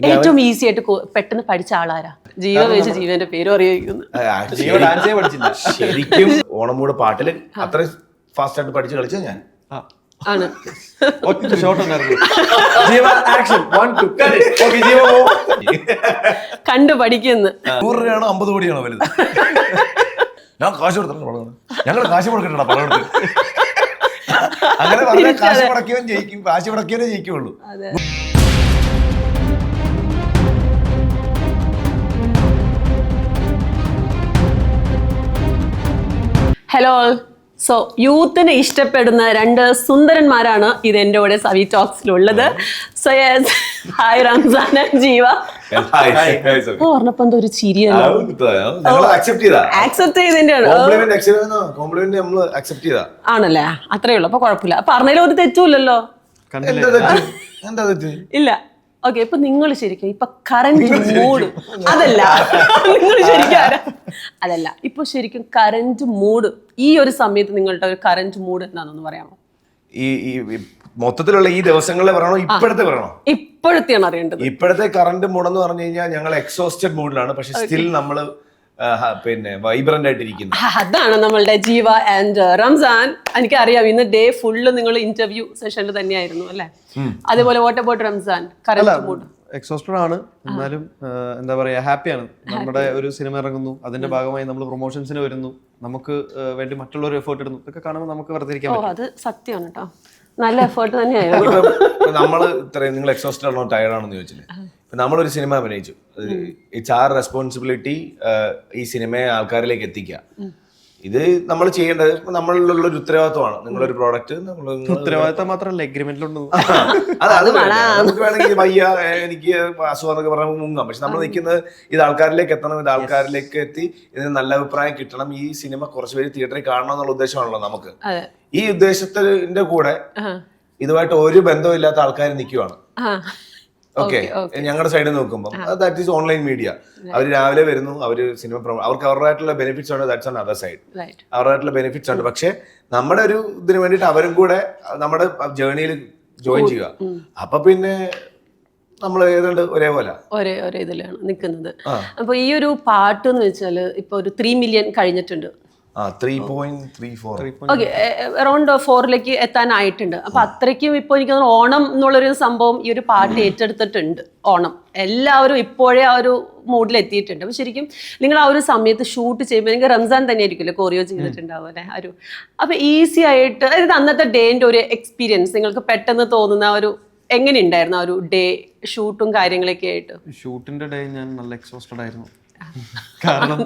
ഏറ്റവും ഈസി ആയിട്ട് പെട്ടെന്ന് പഠിച്ച ആളാരാ? ജീവ വെച്ച് ജീവന്റെ പേരും അറിയിക്കുന്നു. ശരിക്കും ഓണമൂട് പാട്ടില് അത്ര ഫാസ്റ്റ് ആയിട്ട് പഠിച്ച് കളിച്ച ഞാൻ ആണ്. കണ്ടു പഠിക്കുന്നു. 100 രൂപയാണോ 50 കോടിയാണോ വലുത്? ഞാൻ കാശ് കൊടുത്തിട്ടുണ്ട്, ഞങ്ങൾ കാശ് കൊടുക്കണ്ട പണം എടുത്ത്. അങ്ങനെ പറഞ്ഞാൽ കാശ് മുടക്കിയവൻ ജയിക്കും, കാശ് മുടക്കിയവനെ ജയിക്കുള്ളൂ. ഹലോ, സോ യൂത്തിന് ഇഷ്ടപ്പെടുന്ന രണ്ട് സുന്ദരന്മാരാണ് ഇത് എൻ്റെ കൂടെ സവി ടോക്സിലുള്ളത്. So yes, hi Ramzan and Jeeva. പറഞ്ഞപ്പോ എന്തോ ഒരു ചിരിയല്ലോ. ആക്സെപ്റ്റ് ചെയ്തതിന്റെ ആണല്ലേ? അത്രേ ഉള്ളൂ, അപ്പൊ കുഴപ്പമില്ല. പറഞ്ഞതിൽ ഒരു തെറ്റുമില്ലല്ലോ. ഇല്ല, ഓക്കെ. ഇപ്പൊ നിങ്ങൾ ശരിക്കും ഇപ്പൊ കറന്റ് മൂഡ് അതല്ല, നിങ്ങൾ ശരിക്കും അതല്ല, ഇപ്പൊ ശരിക്കും കറന്റ് മൂഡ് ഈ ഒരു സമയത്ത് നിങ്ങളുടെ ഒരു കറന്റ് മൂഡ് എന്താണെന്ന് പറയാമോ? ഈ മൊത്തത്തിലുള്ള ഈ ദിവസങ്ങളിലെ പറയണോ, ഇപ്പോഴത്തെ പറയണോ? ഇപ്പോഴത്തെയാണ് അറിയേണ്ടത്. ഇപ്പോഴത്തെ കറന്റ് മൂഡ് എന്ന് പറഞ്ഞു കഴിഞ്ഞാൽ ഞങ്ങൾ എക്സോസ്റ്റഡ് മൂഡിലാണ്, പക്ഷെ സ്റ്റിൽ നമ്മള് പിന്നെ വൈബ്രന്റ് ആയിട്ടിരിക്കുന്നു. അതാണ് നമ്മളുടെ ജീവ ആൻഡ് റംസാൻ. എനിക്കറിയാം ഇന്ന് ഡേ ഫുള്ള് നിങ്ങൾ ഇന്റർവ്യൂ സെഷനിൽ തന്നെയായിരുന്നു അല്ലേ? അതേപോലെ what about Ramzan? Current mood exhausted ആണ്, എന്നാലും എന്താ പറയാ, ഹാപ്പിയാണ്. നമ്മുടെ ഒരു സിനിമ ഇറങ്ങുന്നു, അതിന്റെ ഭാഗമായി നമ്മൾ പ്രൊമോഷൻസിന് വരുന്നു, നമുക്ക് വേണ്ടി മറ്റുള്ളവർ എഫേർട്ട് ഇടുന്നു. ഇതൊക്കെ കാണുമ്പോൾ നമുക്ക് വെറുതെ ഇരിക്കാൻ പറ്റും. അത് സത്യമാണ് കേട്ടോ, നല്ല എഫേർട്ട് തന്നെയായിരുന്നു. നമ്മള് ഇത്രയും നിങ്ങൾ എക്സോസ്റ്റഡ് ആണോ ടയർഡ് ആണെന്ന് ചോദിച്ചില്ലേ? നമ്മളൊരു സിനിമ അഭിനയിച്ചു, ഇറ്റ്സ് ആർ റെസ്പോൺസിബിലിറ്റി ഈ സിനിമയെ ആൾക്കാരിലേക്ക് എത്തിക്കുക. ഇത് നമ്മൾ ചെയ്യേണ്ടത് നമ്മളിലുള്ള ഒരു ഉത്തരവാദിത്വമാണ്. നിങ്ങളൊരു പ്രോഡക്റ്റ് ഉത്തരവാദിത്തം മാത്രമല്ല, എഗ്രിമെന്റിലുണ്ട്. അത് നമുക്ക് വേണമെങ്കിൽ വയ്യ, എനിക്ക് അസുഖം എന്നൊക്കെ പറഞ്ഞാൽ മുങ്ങാം. പക്ഷെ നമ്മൾ നിൽക്കുന്നത് ഇത് ആൾക്കാരിലേക്ക് എത്തണം, ഇത് ആൾക്കാരിലേക്ക് എത്തി ഇതിന് നല്ല അഭിപ്രായം കിട്ടണം, ഈ സിനിമ കുറച്ച് പേര് തിയേറ്ററിൽ കാണണം എന്നുള്ള ഉദ്ദേശമാണല്ലോ നമുക്ക്. ഈ ഉദ്ദേശത്തിന്റെ കൂടെ ഇതുമായിട്ട് ഒരു ബന്ധമില്ലാത്ത ആൾക്കാർ നിൽക്കുവാണ്. ഓക്കെ, ഞങ്ങളുടെ സൈഡിൽ നോക്കുമ്പോൾ ദാറ്റ് ഈസ് ഓൺലൈൻ മീഡിയ. അവർ രാവിലെ വരുന്നു, അവര് സിനിമ അവർക്ക് അവരുടേതായിട്ടുള്ള ബെനിഫിറ്റ്സ് ഉണ്ട്, ദാറ്റ്സ് ഓൺ അതർ സൈഡ്. അവരുടേതായിട്ടുള്ള ബെനിഫിറ്റ്സ് ഉണ്ട്. പക്ഷെ നമ്മുടെ ഒരു ഇതിന് വേണ്ടിയിട്ട് അവരും കൂടെ നമ്മുടെ ജേർണിയിൽ ജോയിൻ ചെയ്യുക. അപ്പൊ പിന്നെ നമ്മൾ ഏതാണ്ട് ഒരേപോലെ ഒരേ ഇതിലാണ് നിൽക്കുന്നത്. അപ്പൊ ഈ ഒരു പാട്ട് എന്ന് വെച്ചാൽ ഇപ്പൊ ഒരു 3 മില്യൺ കഴിഞ്ഞിട്ടുണ്ട്. 3.34 ഓക്കെ, അറൗണ്ട് 4ലേക്ക് എത്താനായിട്ടുണ്ട്. അപ്പൊ അത്രയ്ക്കും ഇപ്പൊ എനിക്ക് തോന്നുന്നു ഓണം എന്നുള്ളൊരു സംഭവം ഈ ഒരു പാട്ട് ഏറ്റെടുത്തിട്ടുണ്ട്. ഓണം എല്ലാവരും ഇപ്പോഴേ ആ ഒരു മൂഡിൽ എത്തിയിട്ടുണ്ട്. അപ്പൊ ശരിക്കും നിങ്ങൾ ആ ഒരു സമയത്ത് ഷൂട്ട് ചെയ്യുമ്പോൾ എനിക്ക് റംസാൻ തന്നെ ആയിരിക്കുമല്ലോ കോറിയോ ചെയ്തിട്ടുണ്ടാവും അല്ലെ? ഒരു അപ്പൊ ഈസി ആയിട്ട്, അതായത് അന്നത്തെ ഡേന്റെ ഒരു എക്സ്പീരിയൻസ് നിങ്ങൾക്ക് പെട്ടെന്ന് തോന്നുന്ന ഒരു എങ്ങനെ ഉണ്ടായിരുന്നു ആ ഒരു ഡേ, ഷൂട്ടും കാര്യങ്ങളൊക്കെ ആയിട്ട്? ഷൂട്ടിന്റെ ഡേ ഞാൻ നല്ല എക്സോസ്റ്റഡ് ആയിരുന്നു. കാരണം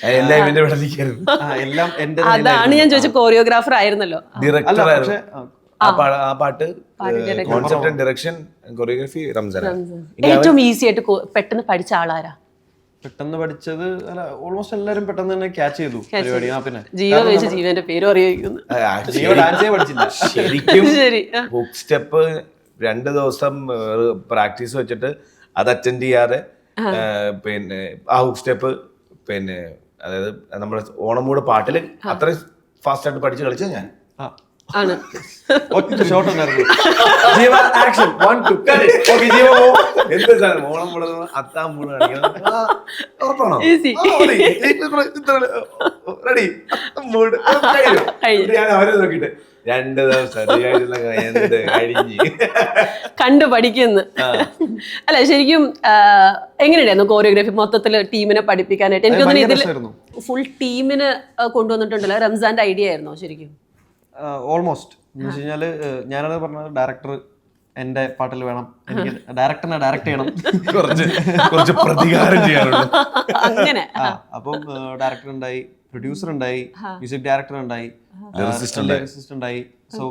എല്ലാം അതാണ് ഞാൻ ചോദിച്ച കോറിയോഗ്രാഫർ ആയിരുന്നല്ലോ, ഡയറക്ടർ ആയിരുന്നു. ആ പാട്ട് concept and direction, choreography Ramzan. ഏറ്റവും ഈസി ആയിട്ട് പെട്ടെന്ന് പഠിച്ച ആളാരാ? പെട്ടെന്ന് പഠിച്ചത് അല്ല, ഓൾമോസ്റ്റ് എല്ലാരും പെട്ടെന്ന് തന്നെ ക്യാച്ച് ചെയ്തു പരിപാടി. പിന്നെ ജീവ വെച്ച് ജീവന്റെ പേരും അറിയിക്കുന്നു. ഡാൻസേ പഠിച്ചില്ല ശരിക്കും. ഹുക്ക് സ്റ്റെപ്പ് 2 ദിവസം പ്രാക്ടീസ് വെച്ചിട്ട് അത് അറ്റൻഡ് ചെയ്യാതെ പിന്നെ ആ ഹുക്ക് സ്റ്റെപ്പ് പിന്നെ അതായത് നമ്മുടെ ഓണമൂട് പാട്ടില് അത്ര ഫാസ്റ്റ് ആയിട്ട് പഠിച്ച് കളിച്ച ഞാൻ ആണ്. ഷോട്ട് ഉണ്ടായിരുന്നു. ഓണമൂട് അത്താം മൂട് കാണിക്കണം. ഞാൻ അവരെ നോക്കിട്ട് 2 ദിവസം എന്ത് കഴിഞ്ഞ് കണ്ടു പഠിക്കുന്നു അല്ല? ശരിക്കും എങ്ങനെയുണ്ടായിരുന്നു കോറിയോഗ്രാഫി മൊത്തത്തില് ടീമിനെ പഠിപ്പിക്കാനായിട്ട്? എനിക്ക് തോന്നുന്നു ഇതിൽ ഫുൾ ടീമിന് കൊണ്ടുവന്നിട്ടുണ്ടല്ലോ. റംസാന്റെ ഐഡിയ ആയിരുന്നോ ശരിക്കും? ഓൾമോസ്റ്റ് എന്ന് വെച്ച് കഴിഞ്ഞാല് ഞാനത് പറഞ്ഞത്, ഡയറക്ടർ എന്റെ പാട്ടിൽ വേണം, എനിക്ക് ഡയറക്ടറിനെ ഡയറക്ട് ചെയ്യണം, കുറച്ച് പ്രതികാരം ചെയ്യാനുണ്ട് അങ്ങനെ. അപ്പം ഡയറക്ടർ ഉണ്ടായി, പ്രൊഡ്യൂസർ ഉണ്ടായി, മ്യൂസിക് ഡയറക്ടർ ഉണ്ടായി, ലിറിസിസ്റ്റ് ഉണ്ടായി. സോ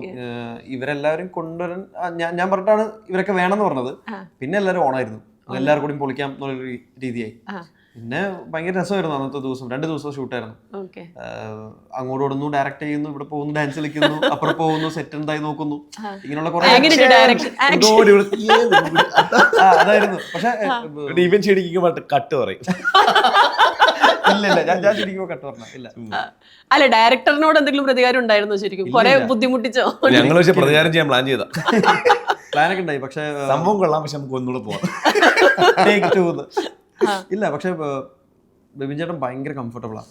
ഇവരെല്ലാവരും കൊണ്ടുവരാൻ ഞാൻ പറഞ്ഞിട്ടാണ് ഇവരൊക്കെ വേണമെന്ന് പറഞ്ഞത്. പിന്നെ എല്ലാവരും ഓണായിരുന്നു, എല്ലാവരും കൂടി പൊളിക്കാം എന്നുള്ളൊരു രീതിയായി. പിന്നെ ഭയങ്കര രസമായിരുന്നു അന്നത്തെ ദിവസം. 2 ദിവസം ഷൂട്ടായിരുന്നു. അങ്ങോട്ട് ഓടുന്നു, ഡയറക്ട് ചെയ്യുന്നു, ഇവിടെ പോകുന്നു, ഡാൻസ് കളിക്കുന്നു, അപ്പുറം പോകുന്നു, സെറ്റ് എന്തായി നോക്കുന്നു, ഇങ്ങനെയുള്ള കുറെ അതായിരുന്നു. പക്ഷെ ഇവൻ ചെടിക്കുമ്പോൾ കട്ട് പറയും. ഇല്ല, ഞാൻ ശരിക്കും കട്ട് പറഞ്ഞ ഇല്ല. അല്ല, ഡയറക്ടറിനോട് എന്തെങ്കിലും പ്രതികാരം ഉണ്ടായിരുന്നോ ശരിക്കും? കുറെ ബുദ്ധിമുട്ടിച്ചോ? ഞങ്ങൾ പക്ഷെ പ്രതികാരം ചെയ്യാൻ പ്ലാൻ ചെയ്ത പ്ലാനൊക്കെ ഉണ്ടായി. പക്ഷെ സംഭവം കൊള്ളാം, പക്ഷെ നമുക്ക് ഒന്നുകൂടെ പോവാം. Take 2 ഇല്ല. പക്ഷെ ബിബിൻ ചേട്ടൻ ഭയങ്കര കംഫർട്ടബിളാണ്.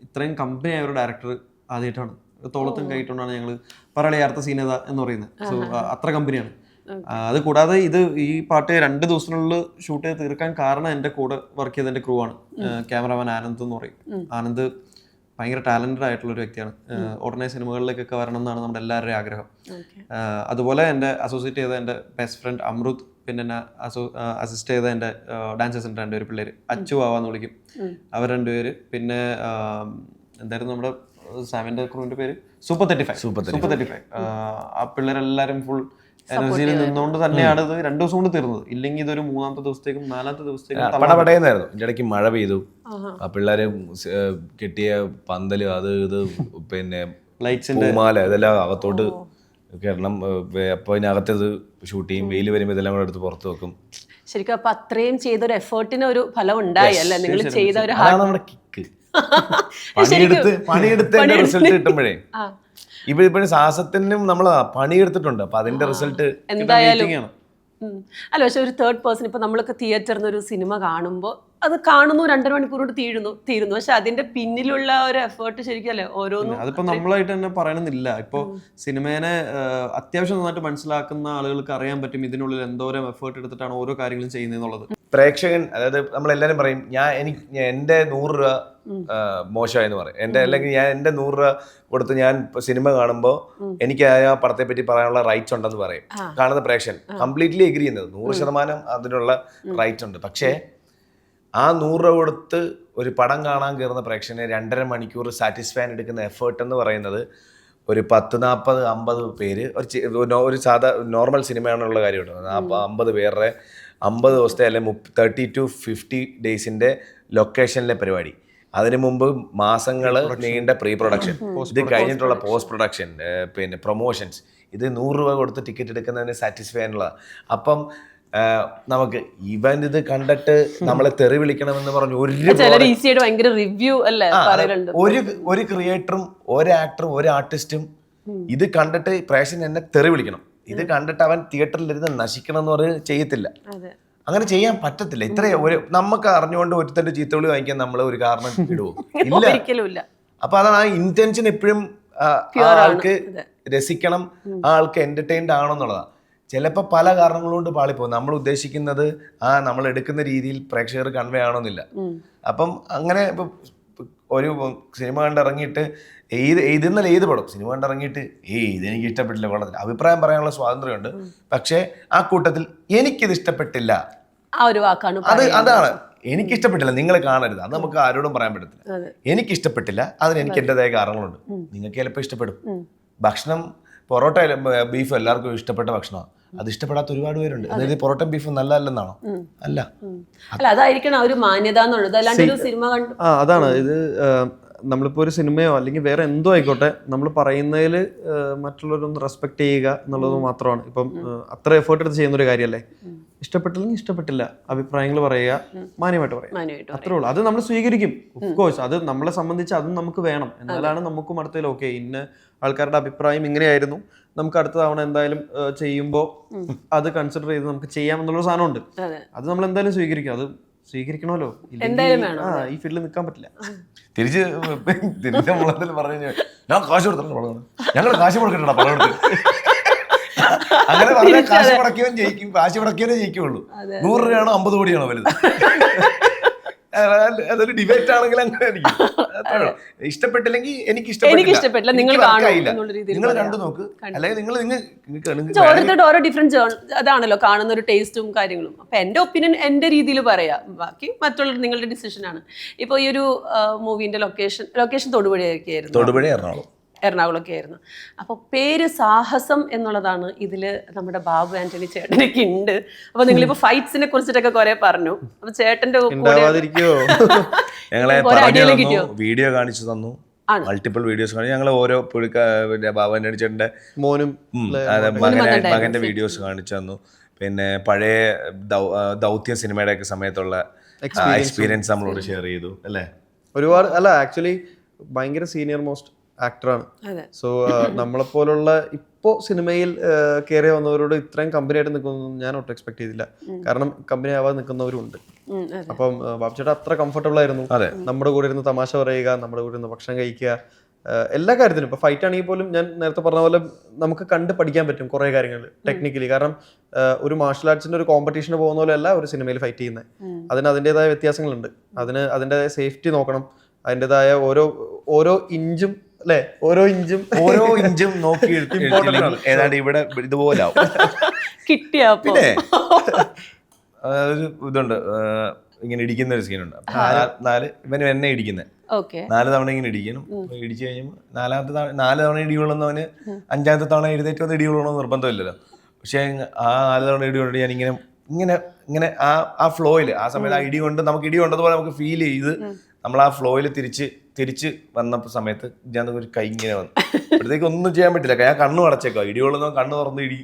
ഇത്രയും കമ്പനി ആയ ഒരു ഡയറക്ടർ ആദ്യമായിട്ടാണ്. തോളത്തും കൈയിട്ടുകൊണ്ടാണ് ഞങ്ങൾ പറയണ യഥാർത്ഥ സീനത എന്ന് പറയുന്നത്. സോ അത്ര കമ്പനിയാണ്. അത് കൂടാതെ ഈ പാട്ട് 2 ദിവസത്തിനുള്ളിൽ ഷൂട്ട് ചെയ്ത് തീർക്കാൻ കാരണം എൻ്റെ കൂടെ വർക്ക് ചെയ്ത എൻ്റെ ക്രൂ ആണ്. ക്യാമറമാൻ ആനന്ദ് എന്ന് പറയും. ആനന്ദ് ഭയങ്കര ടാലന്റഡ് ആയിട്ടുള്ള ഒരു വ്യക്തിയാണ്. ഉടനെ സിനിമകളിലേക്കൊക്കെ വരണം എന്നാണ് നമ്മുടെ എല്ലാവരുടെയും ആഗ്രഹം. അതുപോലെ എൻ്റെ അസോസിയേറ്റ് ചെയ്ത എൻ്റെ ബെസ്റ്റ് ഫ്രണ്ട് അമൃത്, പിന്നെ എന്നെ അസിസ്റ്റ് ചെയ്ത എൻ്റെ ഡാൻസേഴ്സ് 2 പേര് പിള്ളേര്, അച്ചു ആവാന്ന് വിളിക്കും, അവർ 2 പേര്. പിന്നെ എന്തായിരുന്നു നമ്മുടെ സാമിൻ്റെ ക്രൂവിൻ്റെ പേര്, സൂപ്പർ 35. ആ പിള്ളേരെല്ലാവരും ഫുൾ എനർജിയിൽ നിന്നുകൊണ്ട് തന്നെയാണ് ഇത് 2 ദിവസം കൊണ്ട് തീർന്നത്. ഇല്ലെങ്കിൽ ഇതൊരു 3-ാമത്തെ ദിവസത്തേക്കും 4-ാമത്തെ ദിവസത്തേക്കും പടപടയെന്നായിരുന്നു. ഇതിന്റെ ഇടയ്ക്ക് മഴ പെയ്തു, ആ പിള്ളേര് കെട്ടിയ പന്തല് അത് ഇത് പിന്നെ ലൈറ്റ്സിന്റെ പൂമാല ഇതെല്ലാം അകത്തോട്ട് കാരണം അപ്പൊ ഇതിനകത്തത് ഷൂട്ട് ചെയ്യും. വെയിൽ വരുമ്പോൾ ഇതെല്ലാം കൂടെ എടുത്ത് പുറത്ത് വെക്കും. ശരിക്കും അപ്പൊ അത്രയും ചെയ്തൊരു എഫേർട്ടിന് ഒരു ഫലം ഉണ്ടായി അല്ലേ നിങ്ങൾ ചെയ്ത ഒരു നമ്മുടെ കിക്ക്. പണിയെടുത്ത് റിസൾട്ട് കിട്ടുമ്പോഴേ ഇപ്പോഴും സാഹസത്തിനും നമ്മൾ പണിയെടുത്തിട്ടുണ്ട്. അപ്പൊ അതിന്റെ റിസൾട്ട് എന്തായാലും അല്ല. പക്ഷെ ഒരു തേർഡ് പേഴ്സൺ ഇപ്പൊ നമ്മളൊക്കെ തിയേറ്ററിൽ നിന്ന് ഒരു സിനിമ കാണുമ്പോൾ അത് കാണുന്നു 2.5 മണിക്കൂർ കൊണ്ട് തീരുന്നു. പക്ഷെ അതിന്റെ പിന്നിലുള്ള ഒരു എഫേർട്ട് ശരിക്കും അല്ലേ ഓരോന്നും. അതിപ്പോ നമ്മളായിട്ട് തന്നെ പറയണമെന്നില്ല. ഇപ്പൊ സിനിമേനെ അത്യാവശ്യം നന്നായിട്ട് മനസ്സിലാക്കുന്ന ആളുകൾക്ക് അറിയാൻ പറ്റും ഇതിനുള്ളിൽ എന്തോരം എഫേർട്ട് എടുത്തിട്ടാണ് ഓരോ കാര്യങ്ങളും ചെയ്യുന്നത്. പ്രേക്ഷകൻ, അതായത് നമ്മളെല്ലാരും പറയും എന്റെ 100 രൂപ മോശമായെന്ന് പറയും. അല്ലെങ്കിൽ ഞാൻ എന്റെ 100 രൂപ കൊടുത്ത് ഞാൻ സിനിമ കാണുമ്പോൾ എനിക്ക് ആ പടത്തെ പറ്റി പറയാനുള്ള റൈറ്റ്സ് ഉണ്ടെന്ന് പറയും കാണുന്ന പ്രേക്ഷകൻ. കംപ്ലീറ്റ്ലി എഗ്രി ചെയ്യുന്നത് 100% അതിനുള്ള റൈറ്റ് ഉണ്ട്. പക്ഷേ ആ 100 രൂപ കൊടുത്ത് ഒരു പടം കാണാൻ കയറുന്ന പ്രേക്ഷകനെ 2.5 മണിക്കൂർ സാറ്റിസ്ഫാൻ എടുക്കുന്ന എഫേർട്ട് എന്ന് പറയുന്നത് ഒരു 10-40-50 പേര് ഒരു സാധാ നോർമൽ സിനിമയാണുള്ള കാര്യമുണ്ട്. 50 പേരുടെ 50 ദിവസത്തെ അല്ലെങ്കിൽ 30 to 50 ഡേയ്സിന്റെ ലൊക്കേഷനിലെ പരിപാടി. അതിനു മുമ്പ് മാസങ്ങൾ നീണ്ട പ്രീ പ്രൊഡക്ഷൻ, ഇത് കഴിഞ്ഞിട്ടുള്ള പോസ്റ്റ് പ്രൊഡക്ഷൻ, പിന്നെ പ്രൊമോഷൻസ്. ഇത് 100 രൂപ കൊടുത്ത് ടിക്കറ്റ് എടുക്കുന്നതിന് സാറ്റിസ്ഫൈ ചെയ്യാനുള്ളതാണ്. അപ്പം നമുക്ക് ഇത് കണ്ടിട്ട് നമ്മളെ തെറി വിളിക്കണമെന്ന് പറഞ്ഞു ഒരു ക്രിയേറ്ററും ഒരു ആക്ടറും ഒരു ആർട്ടിസ്റ്റും ഇത് കണ്ടിട്ട് പ്രേക്ഷകൻ എന്നെ തെറി വിളിക്കണം, ഇത് കണ്ടിട്ട് അവൻ തിയേറ്ററിലിരുന്ന് നശിക്കണം എന്ന് പറഞ്ഞ് ചെയ്യത്തില്ല. അങ്ങനെ ചെയ്യാൻ പറ്റത്തില്ല. നമുക്ക് അറിഞ്ഞുകൊണ്ട് ഒരുത്തന്റെ ചീത്തവിളി വാങ്ങിക്കാൻ നമ്മൾ ഒരു കാരണം ഇടുവോ? ഇല്ല. അപ്പൊ അതാണ് ആ ഇന്റൻഷൻ. എപ്പോഴും ആൾക്ക് രസിക്കണം, ആൾക്ക് എന്റർടൈൻഡ് ആണെന്നുള്ളതാണ്. ചിലപ്പോൾ പല കാരണങ്ങളുകൊണ്ട് പാളിപ്പോകും. നമ്മൾ ഉദ്ദേശിക്കുന്നത് നമ്മൾ എടുക്കുന്ന രീതിയിൽ പ്രേക്ഷകർ കൺവേ ആവണമെന്നില്ല. അപ്പം അങ്ങനെ ഒരു സിനിമ കണ്ടിറങ്ങിയിട്ട് ഇന്നലെ ഏത് പടം സിനിമ കണ്ടിറങ്ങിയിട്ട് ഇതെനിക്ക് ഇഷ്ടപ്പെട്ടില്ല, കൊള്ളത്തില്ല, അഭിപ്രായം പറയാനുള്ള സ്വാതന്ത്ര്യമുണ്ട്. പക്ഷേ ആ കൂട്ടത്തിൽ എനിക്കിത് ഇഷ്ടപ്പെട്ടില്ല, അതാണ് എനിക്കിഷ്ടപ്പെട്ടില്ല, നിങ്ങൾ കാണരുത്, അത് നമുക്ക് ആരോടും പറയാൻ പറ്റത്തില്ല. എനിക്കിഷ്ടപ്പെട്ടില്ല, അതിന് എനിക്ക് എൻ്റെതായ കാരണങ്ങളുണ്ട്. നിങ്ങൾക്ക് ചിലപ്പോൾ ഇഷ്ടപ്പെടും. ഭക്ഷണം പൊറോട്ട ബീഫ് എല്ലാവർക്കും ഇഷ്ടപ്പെട്ട ഭക്ഷണമാണ്. അത് ഇഷ്ടപ്പെടാത്ത ഒരുപാട് പേരുണ്ട്. അതായത് പൊറോട്ട ബീഫ് നല്ലതല്ലെന്നാണോ? അല്ല, അതായിരിക്കണം ഒരു മാന്യത എന്നുള്ളത്. അല്ലാണ്ട് ഒരു സിനിമ കണ്ടു അതാണ് ഇത്. നമ്മളിപ്പോൾ ഒരു സിനിമയോ അല്ലെങ്കിൽ വേറെ എന്തോ ആയിക്കോട്ടെ, നമ്മൾ പറയുന്നതിൽ മറ്റുള്ളവരൊന്ന് റെസ്പെക്ട് ചെയ്യുക എന്നുള്ളത് മാത്രമാണ്. ഇപ്പം അത്ര എഫേർട്ട് എടുത്ത് ചെയ്യുന്ന ഒരു കാര്യമല്ലേ. ഇഷ്ടപ്പെട്ടില്ലെങ്കിൽ ഇഷ്ടപ്പെട്ടില്ല, അഭിപ്രായങ്ങൾ പറയുക, മാന്യമായിട്ട് പറയുക, അത്രേ ഉള്ളൂ. അത് നമ്മൾ സ്വീകരിക്കും. ഓഫ്കോഴ്സ് അത് നമ്മളെ സംബന്ധിച്ച് അതും നമുക്ക് വേണം. എന്നാലാണ് നമുക്കും അടുത്തതിൽ ഓക്കെ ഇന്ന ആൾക്കാരുടെ അഭിപ്രായം ഇങ്ങനെയായിരുന്നു, നമുക്ക് അടുത്ത തവണ എന്തായാലും ചെയ്യുമ്പോൾ അത് കൺസിഡർ ചെയ്ത് നമുക്ക് ചെയ്യാമെന്നുള്ളൊരു സാധനമുണ്ട്. അത് നമ്മൾ എന്തായാലും സ്വീകരിക്കും. അത് സ്വീകരിക്കണമല്ലോ, ഈ ഫീൽഡിൽ നിൽക്കാൻ പറ്റില്ല. തിരിച്ച് നമ്മളെന്തെങ്കിലും പറഞ്ഞു ഞാൻ കാശ് കൊടുത്തിട്ടുണ്ട്, ഞങ്ങൾ കാശ് കൊടുക്കണ്ട പണം കൊടുത്ത് അങ്ങനെ പറഞ്ഞാൽ കാശ് മുടക്കിയവൻ ജയിക്കും, കാശ് മുടക്കിയവനെ ജയിക്കുള്ളൂ. 100 രൂപയാണോ 50 കോടിയാണോ വലുത്? അതൊരു ഡിബേറ്റ് ആണെങ്കിൽ അങ്ങനെ ആയിരിക്കും. ഇഷ്ടപ്പെട്ടില്ലെങ്കിൽ എനിക്ക് ഇഷ്ടപ്പെട്ടില്ല, നിങ്ങൾ കണ്ടു നോക്ക്, അല്ലെങ്കിൽ നിങ്ങൾ ഓരോ ഡിഫറെന്റ് അതാണല്ലോ കാണുന്ന ഒരു ടേസ്റ്റും കാര്യങ്ങളും. അപ്പൊ എന്റെ ഒപ്പീനിയൻ എന്റെ രീതിയിൽ പറയാം, ബാക്കി മറ്റുള്ള നിങ്ങളുടെ ഡിസിഷൻ ആണ്. ഇപ്പൊ ഈ ഒരു മൂവിന്റെ ലൊക്കേഷൻ തൊടുപുഴയായിരുന്നു, എറണാകുളമൊക്കെ ആയിരുന്നു. അപ്പോൾ പേര് സാഹസം എന്നുള്ളതാണ്. ഇതിൽ നമ്മുടെ ബാബു ആന്റണി ചേട്ടനൊക്കെ ഉണ്ട്. അപ്പോൾ നിങ്ങളിപ്പോൾ ഫൈറ്റ്സിനെ കുറിച്ചിട്ടൊക്കെ കുറെ പറഞ്ഞു. അപ്പോൾ ചേട്ടന്റെ വീഡിയോ കാണിച്ചു തന്നു, മൾട്ടിപ്പിൾ വീഡിയോസ് കാണിച്ചു. ഞങ്ങൾ ഓരോ ബാബു ആന്റണി ചേട്ടന്റെ മോനും മകന്റെ വീഡിയോസ് കാണിച്ചു തന്നു. പിന്നെ പഴയ ദൗത്യ സിനിമയുടെ ഒക്കെ സമയത്തുള്ള എക്സ്പീരിയൻസ് നമ്മളോട് ഷെയർ ചെയ്തു അല്ലേ. ഒരുപാട് അല്ല, ആക്ച്വലി ഭയങ്കര സീനിയർ മോസ്റ്റ് ആക്ടറാണ്. അതെ. സോ നമ്മളെപ്പോലുള്ള ഇപ്പോൾ സിനിമയിൽ കയറി വന്നവരോട് ഇത്രയും കമ്പനി ആയിട്ട് നിൽക്കുന്നൊന്നും ഞാൻ ഒട്ടും എക്സ്പെക്ട് ചെയ്തില്ല. കാരണം കമ്പനി ആവാതെ നിൽക്കുന്നവരും ഉണ്ട്. അപ്പം ബാബു ചേട്ടാ അത്ര കംഫർട്ടബിൾ ആയിരുന്നു. നമ്മുടെ കൂടെ ഇരുന്ന് തമാശ പറയുക, നമ്മുടെ കൂടെ ഇരുന്ന് ഭക്ഷണം കഴിക്കുക, എല്ലാ കാര്യത്തിലും. ഇപ്പൊ ഫൈറ്റ് ആണെങ്കിൽ പോലും ഞാൻ നേരത്തെ പറഞ്ഞ പോലെ നമുക്ക് കണ്ട് പഠിക്കാൻ പറ്റും കുറെ കാര്യങ്ങൾ ടെക്നിക്കലി. കാരണം ഒരു മാർഷൽ ആർട്സിന്റെ ഒരു കോമ്പറ്റീഷന് പോകുന്ന പോലെ അല്ല ഒരു സിനിമയിൽ ഫൈറ്റ് ചെയ്യുന്നത്. അതിന് അതിൻ്റെതായ വ്യത്യാസങ്ങളുണ്ട്. അതിന് അതിൻ്റെതായ സേഫ്റ്റി നോക്കണം, അതിൻ്റെതായ ഓരോ ഇഞ്ചും അല്ലെ ഓരോ ഇഞ്ചും നോക്കി ഏതാണ്ട് ഇവിടെ ഇതുപോലെ കിട്ടിയ പിന്നെ ഒരു ഇതുണ്ട്, ഇങ്ങനെ ഇടിക്കുന്ന ഒരു സീനുണ്ട്. ഇവന് എന്നെ ഇടിക്കുന്നത് 4 തവണ ഇങ്ങനെ ഇടിക്കണം. ഇടിച്ചു കഴിയുമ്പോൾ 4 തവണ ഇടി കൊള്ളുന്നവന് 5ാമത്തെ തവണ എഴുന്നേറ്റ് വന്ന് ഇടി കൊള്ളണമെന്ന് നിർബന്ധമില്ലല്ലോ. പക്ഷെ ആ 4 തവണ ഇടി കൊണ്ടിട്ട് ഞാൻ ഇങ്ങനെ ആ ഫ്ലോയില് ആ സമയത്ത് ആ ഇടി കൊണ്ട് നമുക്ക് ഇടി കൊണ്ടതുപോലെ നമുക്ക് ഫീൽ ചെയ്ത് നമ്മൾ ആ ഫ്ലോയിൽ തിരിച്ച് വന്ന സമയത്ത് ഞാൻ ഒരു കൈ ഇങ്ങനെ വന്നു. അപ്പോഴത്തേക്ക് ഒന്നും ചെയ്യാൻ പറ്റില്ല, ഞാൻ കണ്ണു അടച്ചേക്കോ, ഇടി കൊള്ളുന്ന കണ്ണ് തുറന്ന് ഇടി.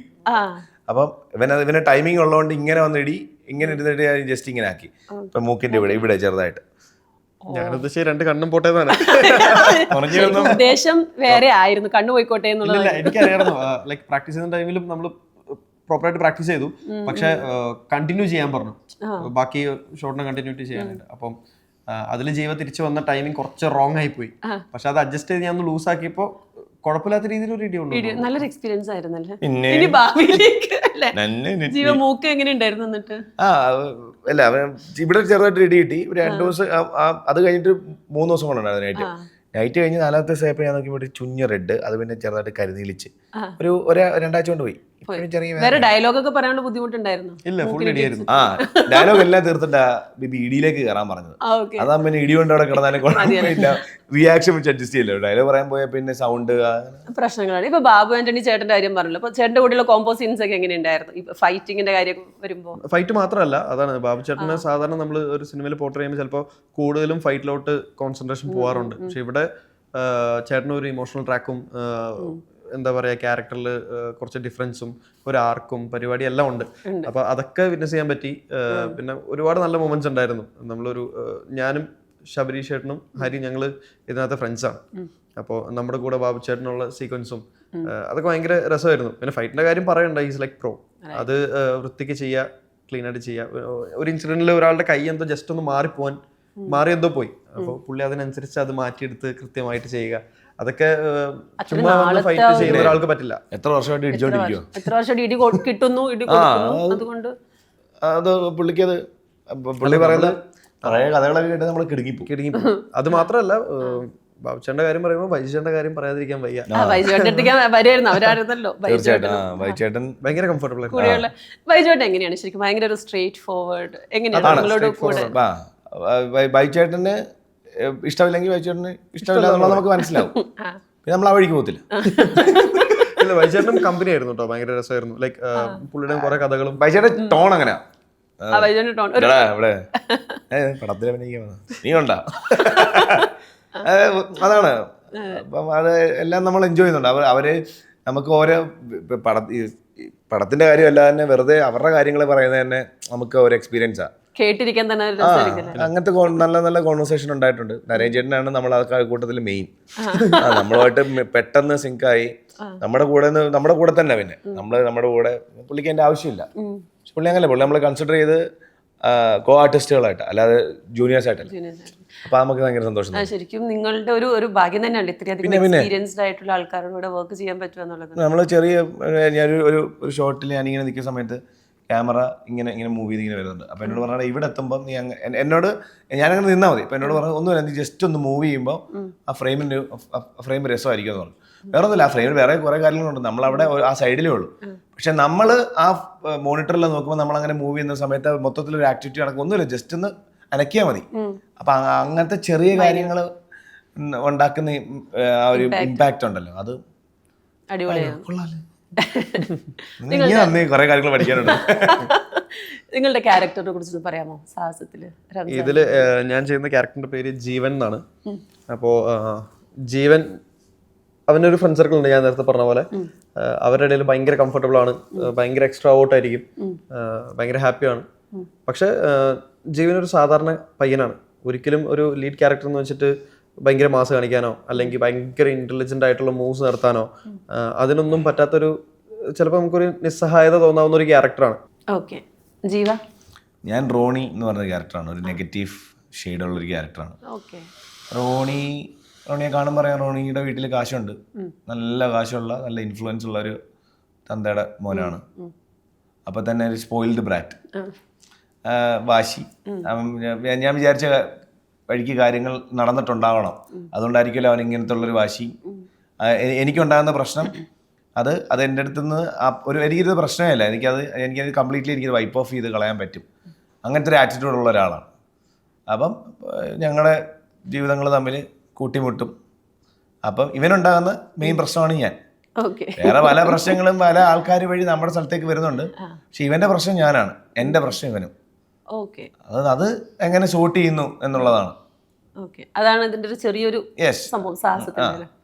അപ്പം ഇവന് ടൈമിംഗ് ഉള്ളതുകൊണ്ട് ഇങ്ങനെ വന്ന് ഇടി, ഇങ്ങനെ ഇരുന്നിട്ട് ഞാൻ ജസ്റ്റ് ഇങ്ങനെ ആക്കി. ഇപ്പൊ മൂക്കിന്റെ ഇവിടെ ചെറുതായിട്ട്. ഞാനത് ശരി 2 കണ്ണും പോട്ടേന്നാണ് ഉദ്ദേശം വേറെ ആയിരുന്നു, കണ്ണു പോയിക്കോട്ടെ എന്നുള്ളത്. എനിക്കറിയായിരുന്നു. ലൈക്ക് പ്രാക്ടീസ് ചെയ്യുന്ന ടൈമിലും നമ്മൾ പ്രോപ്പറായിട്ട് പ്രാക്ടീസ് ചെയ്തു. പക്ഷെ കണ്ടിന്യൂ ചെയ്യാൻ പറഞ്ഞു, ബാക്കി ഷോട്ടിനെ കണ്ടിന്യൂറ്റി ചെയ്യാനായിട്ട്. അപ്പം അതിൽ ജീവ തിരിച്ചു വന്ന ടൈമിങ് കുറച്ച് റോങ് ആയി പോയി. പക്ഷെ അത് അഡ്ജസ്റ്റ് ചെയ്ത് ഞാൻ ഒന്ന് ലൂസ് ആക്കിയപ്പോ കുഴപ്പമില്ലാത്ത രീതിയിൽ ഒരു ഇടി ഉണ്ട്. നല്ലൊരു എക്സ്പീരിയൻസ് ആയിരുന്നല്ലേ. ഇനി ഭാവിയിലേക്ക് ജീവ മൂക്ക് എങ്ങനെ ഉണ്ടായിരുന്നു എന്നിട്ട്? അല്ല ഇവിടെ ചെറുതായിട്ട് ഇടി കിട്ടി. 2 ദിവസം അത് കഴിഞ്ഞിട്ട് 3 ദിവസം കൊണ്ടുണ്ടായിരുന്നു നൈറ്റ് കഴിഞ്ഞ് 4ാമത്തെ ദിവസം ആയപ്പോൾ ഞാൻ നോക്കിയപ്പോൾ ചുഞ്ഞ റെഡ്, അത് പിന്നെ ചെറുതായിട്ട് കരുനീലിച്ച് ഒരു 2 ആഴ്ച കൊണ്ട് പോയി. വേറെ ഡയലോഗ് ഒക്കെ പറയാനുള്ള ബുദ്ധിമുട്ടുണ്ടായിരുന്നു? ഇല്ല, ഫുൾ ഇടിയായിരുന്നു. ഡയലോഗ് എല്ലാം തീർത്തിട്ടാ ബിബി ഇടിയിലേക്ക് കയറാൻ പറഞ്ഞത്. അതാ പിന്നെ ഇടി കൊണ്ട് അവിടെ കിടന്നാലും കുഴപ്പമില്ല, റിയാക്ഷൻ വെച്ച് അഡ്ജസ്റ്റ് ചെയ്യല്ലോ. ഡയലോഗ് പറയാൻ പോയാൽ പിന്നെ സൗണ്ട് പ്രശ്നങ്ങളാണ്. ഇപ്പൊ ബാബു ആന്റണി ചേട്ടന്റെ കാര്യം പറഞ്ഞല്ലോ, അപ്പൊ ചേട്ടന്റെ കൂടെയുള്ള കോമ്പോ സീൻസ് ഒക്കെ എങ്ങനെയുണ്ടായിരുന്നു? ഇപ്പൊ ഫൈറ്റിങ്ങിന്റെ കാര്യം വരുമ്പോ ഫൈറ്റ് മാത്രമല്ല, അതാണ് ബാബു ചേട്ടന് സാധാരണ നമ്മൾ ഒരു സിനിമയിൽ പോർട്രേ ചെയ്യുമ്പോൾ ചിലപ്പോൾ കൂടുതലും ഫൈറ്റിലോട്ട് കോൺസെൻട്രേഷൻ പോകാറുണ്ട്. പക്ഷെ ഇവിടെ ചേട്ടന് ഒരു ഇമോഷണൽ ട്രാക്കും എന്താ പറയാ ക്യാരക്ടറിൽ കുറച്ച് ഡിഫറൻസും ഒരു ആർക്കും പരിപാടി എല്ലാം ഉണ്ട്. അപ്പൊ അതൊക്കെ വിറ്റ്നസ് ചെയ്യാൻ പറ്റി. പിന്നെ ഒരുപാട് നല്ല മൊമെന്റ്സ് ഉണ്ടായിരുന്നു. നമ്മളൊരു ഞാനും ശബരീഷ് ചേട്ടനും ഹരി ഞങ്ങൾ ഇതിനകത്ത് ഫ്രണ്ട്സാണ്. അപ്പോൾ നമ്മുടെ കൂടെ ബാബു ചേട്ടനുള്ള സീക്വൻസും അതൊക്കെ ഭയങ്കര രസമായിരുന്നു. പിന്നെ ഫൈറ്റിന്റെ കാര്യം പറയണ്ട, ഈസ് ലൈക്ക് പ്രോ. അത് വൃത്തിക്ക് ചെയ്യുക, ക്ലീൻ ആയിട്ട് ചെയ്യുക. ഒരു ഇൻസിഡന്റിൽ ഒരാളുടെ കൈ എന്തോ ജസ്റ്റ് ഒന്ന് മാറി എന്തോ പോയി. അപ്പോൾ പുള്ളി അതിനനുസരിച്ച് അത് മാറ്റിയെടുത്ത് കൃത്യമായിട്ട് ചെയ്യുക. അതൊക്കെ ചുമ്മാ ഫൈറ്റ് ചെയ്യുന്ന ഒരാൾക്ക് പറ്റില്ല. എത്ര വർഷമായിട്ട് ഇടിച്ചോണ്ടിരിക്കുവോ, എത്ര വർഷമായിട്ട് ഇടി കിട്ടുന്നു. അതുകൊണ്ട് അത് പുള്ളി പറയുന്നത് പഴയ കഥകളൊക്കെ കേട്ട് നമ്മൾ കിടുങ്ങിപ്പോ. അത് മാത്രമല്ല, ബാബുച്ചേട്ടന്റെ കാര്യം പറയുമ്പോൾ ബൈജുചേട്ടന്റെ കാര്യം പറയാതിരിക്കാൻ വയ്യ. ബൈചേട്ടൻ ഭയങ്കര കംഫർട്ടബിൾ ആണ്. ബൈജുചേട്ടൻ എങ്ങനെയാണ് ശരിക്കും? ഭയങ്കര ഒരു സ്ട്രേറ്റ് ഫോർവേഡ് എങ്ങനെയാണ്? ബൈചേട്ടന് ഇഷ്ടമില്ലെങ്കിൽ ബൈചേട്ടന് ഇഷ്ടമില്ല എന്നുള്ളത് നമുക്ക് മനസ്സിലാവും. പിന്നെ നമ്മൾ ആ വഴിക്ക് പോകത്തില്ല. ഇല്ല, ബൈചേട്ടനും കമ്പനി ആയിരുന്നു കേട്ടോ, ഭയങ്കര രസമായിരുന്നു. ലൈക്ക് പുള്ളിയുടെ കുറെ കഥകളും. ബൈചേട്ടൻ ടോൺ അങ്ങനെയാ. ഇവിടെ പടത്തിൽ നീ ഉണ്ടാ അതാണ്. അപ്പം അത് എല്ലാം നമ്മൾ എൻജോയ് ചെയ്യുന്നുണ്ട്. അവര് നമുക്ക് ഓരോ പടത്തിന്റെ കാര്യമല്ല തന്നെ വെറുതെ അവരുടെ കാര്യങ്ങൾ പറയുന്നത് തന്നെ നമുക്ക് ഒരു എക്സ്പീരിയൻസാ. കേട്ടിരിക്കാൻ തന്നെ അങ്ങനത്തെ നല്ല നല്ല കോൺവെർസേഷൻ ഉണ്ടായിട്ടുണ്ട്. നരേൻ ചേട്ടനാണ് നമ്മൾ ആ കൂട്ടത്തിൽ മെയിൻ. നമ്മളുമായിട്ട് പെട്ടെന്ന് സിങ്കായി നമ്മുടെ കൂടെ തന്നെ. പിന്നെ നമ്മുടെ കൂടെ പുള്ളിക്ക് അതിന്റെ ആവശ്യമില്ല. പുള്ളി അങ്ങനെ പുള്ളി നമ്മളെ കൺസിഡർ ചെയ്ത് കോ ആർട്ടിസ്റ്റുകളായിട്ട്, അല്ലാതെ ജൂനിയേഴ്സ് ആയിട്ടല്ല. അപ്പൊ നമുക്ക് ഭയങ്കര സന്തോഷം. ശരിക്കും നിങ്ങളുടെ ഒരു ഭാഗ്യം തന്നെയാണ് ഇത്രയധികം എക്സ്പീരിയൻസ്ഡ് ആയിട്ടുള്ള ആൾക്കാരോട് വർക്ക് ചെയ്യാൻ പറ്റുക എന്നുള്ളത്. നമ്മള് ഞാനൊരു ഒരു ഷോട്ടിൽ ഞാനിങ്ങനെ നിൽക്കുന്ന സമയത്ത് ക്യാമറ ഇങ്ങനെ മൂവ് ചെയ്ത് ഇങ്ങനെ വരുന്നുണ്ട്. അപ്പൊ എന്നോട് പറഞ്ഞാൽ ഇവിടെ എത്തുമ്പോൾ നീ ഞാനങ്ങനെ നിന്നാൽ മതി. അപ്പൊ എന്നോട് പറഞ്ഞാൽ ഒന്നുമില്ല, നീ ജസ്റ്റ് ഒന്ന് മൂവ് ചെയ്യുമ്പോൾ ആ ഫ്രെയിം രസമായിരിക്കും എന്ന് പറഞ്ഞു. വേറെ ഒന്നുമില്ല, ആ ഫ്രെയിമിൽ വേറെ കുറെ കാര്യങ്ങളുണ്ട്. നമ്മളവിടെ ആ സൈഡിലേ ഉള്ളൂ. പക്ഷെ നമ്മൾ ആ മോണിറ്ററിൽ നോക്കുമ്പോൾ നമ്മൾ അങ്ങനെ മൂവ് ചെയ്യുന്ന സമയത്ത് മൊത്തത്തിലൊരു ആക്ടിവിറ്റി നടക്കും. ഒന്നുമില്ല, ജസ്റ്റ് ഒന്ന് അനക്കിയാൽ മതി. അപ്പൊ അങ്ങനത്തെ ചെറിയ കാര്യങ്ങൾ ഉണ്ടാക്കുന്ന ആ ഒരു ഇമ്പാക്റ്റ് ഉണ്ടല്ലോ, അത് കൊള്ളാല്ലേ. കുറെ കാര്യങ്ങൾ പഠിക്കാനുണ്ട്. നിങ്ങളുടെ ക്യാരക്ടറിനെ കുറിച്ച് പറയാമോ? സാഹസത്തില് ഇതില് ഞാൻ ചെയ്യുന്ന ക്യാരക്ടറിന്റെ പേര് ജീവൻ എന്നാണ്. അപ്പോ ജീവൻ അവനൊരു ഫ്രണ്ട് സർക്കിൾ ഉണ്ട്. ഞാൻ നേരത്തെ പറഞ്ഞ പോലെ അവരുടെ ഇടയിൽ ഭയങ്കര കംഫർട്ടബിൾ ആണ്, ഭയങ്കര എക്സ്ട്രാ ഔട്ട് ആയിരിക്കും, ഭയങ്കര ഹാപ്പിയാണ്. പക്ഷെ ജീവൻ ഒരു സാധാരണ പയ്യനാണ്. ഒരിക്കലും ഒരു ലീഡ് ക്യാരക്ടർ എന്ന് വെച്ചിട്ട് ഭയങ്കര മാസ് കാണിക്കാനോ അല്ലെങ്കിൽ ഭയങ്കര ഇന്റലിജന്റ് ആയിട്ടുള്ള മൂവ്സ് നടത്താനോ അതിനൊന്നും പറ്റാത്തൊരു ചിലപ്പോൾ നമുക്കൊരു നിസ്സഹായത തോന്നാവുന്ന ഒരു ക്യാരക്ടറാണ്. ഓക്കെ, ജീവ? ഞാൻ റോണി എന്ന് പറഞ്ഞ ക്യാരക്ടറാണ്, ഒരു നെഗറ്റീവ് ഷെയ്ഡുള്ളൊരു ക്യാരക്ടറാണ്. ഓക്കെ. റോണിയെ കാണുമ്പോൾ പറയാം, റോണിയുടെ വീട്ടിൽ കാശുണ്ട്, നല്ല കാശുള്ള നല്ല ഇൻഫ്ലുവൻസ് ഉള്ള ഒരു തന്തയുടെ മോനാണ്. അപ്പം തന്നെ ഒരു സ്പോയിൽഡ് ബ്രാറ്റ്, വാശി. ഞാൻ വിചാരിച്ച വഴിക്ക് കാര്യങ്ങൾ നടന്നിട്ടുണ്ടാവണം, അതുകൊണ്ടായിരിക്കുമല്ലോ അവൻ ഇങ്ങനത്തെ ഉള്ളൊരു വാശി. എനിക്കുണ്ടാകുന്ന പ്രശ്നം അത് എൻ്റെ അടുത്ത് നിന്ന് എനിക്കൊരു പ്രശ്നമല്ല, എനിക്കത് കംപ്ലീറ്റ്ലി എനിക്കത് വൈപ്പ് ഓഫ് ചെയ്ത് കളയാൻ പറ്റും. അങ്ങനത്തെ ഒരു ആറ്റിറ്റ്യൂഡുള്ള ഒരാളാണ്. അപ്പം ഞങ്ങളുടെ ജീവിതങ്ങൾ തമ്മിൽ കൂട്ടിമുട്ടും. അപ്പം ഇവനുണ്ടാകുന്ന മെയിൻ പ്രശ്നമാണ് ഞാൻ. വേറെ പല പ്രശ്നങ്ങളും പല ആൾക്കാർ വഴി നമ്മുടെ സ്ഥലത്തേക്ക് വരുന്നുണ്ട്, പക്ഷെ ഇവന്റെ പ്രശ്നം ഞാനാണ്, എൻ്റെ പ്രശ്നം ഇവനും. അത് എങ്ങനെ ഷൂട്ട് ചെയ്യുന്നു എന്നുള്ളതാണ്. അതാണ് ഇതിന്റെ ഒരു ചെറിയൊരു സംഭവം, സാഹസത്തിന്റെ.